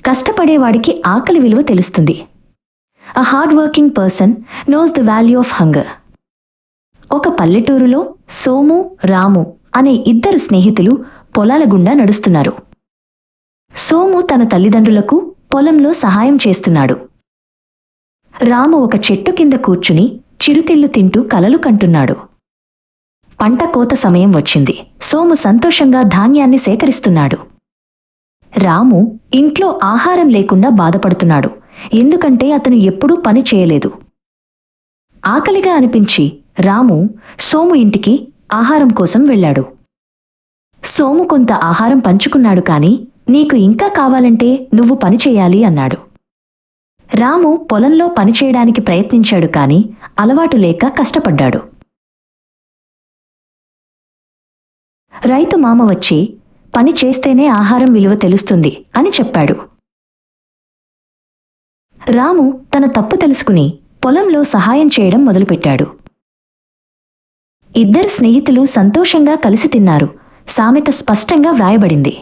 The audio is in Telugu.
కష్టపడేవాడికి ఆకలి విలువ తెలుస్తుంది. A hard working person knows the value of hunger. ఒక పల్లెటూరులో సోము, రాము అనే ఇద్దరు స్నేహితులు పొలాల గుండా నడుస్తున్నారు. సోము తన తల్లిదండ్రులకు పొలంలో సహాయం చేస్తున్నాడు. రాము ఒక చెట్టు కింద కూర్చుని చిరుతిళ్లు తింటూ కలలు కంటున్నాడు. పంట కోత సమయం వచ్చింది. సోము సంతోషంగా ధాన్యాన్ని సేకరిస్తున్నాడు. రాము ఇంట్లో ఆహారం లేకుండా బాధపడుతున్నాడు. ఎందుకంటే అతను ఎప్పుడూ పని చేయలేదు. ఆకలిగా అనిపించి రాము సోము ఇంటికి ఆహారం కోసం వెళ్ళాడు. సోము కొంత ఆహారం పంచుకున్నాడు. కాని నీకు ఇంకా కావాలంటే నువ్వు పని చేయాలి అన్నాడు. రాము పొలంలో పనిచేయడానికి ప్రయత్నించాడు. కాని అలవాటు లేక కష్టపడ్డాడు. రైతు మామ వచ్చి పని చేస్తేనే ఆహారం విలువ తెలుస్తుంది అని చెప్పాడు. రాము తన తప్పు తెలుసుకుని పొలంలో సహాయం చేయడం మొదలుపెట్టాడు. ఇద్దరు స్నేహితులు సంతోషంగా కలిసి తిన్నారు. సామెత స్పష్టంగా వ్రాయబడింది.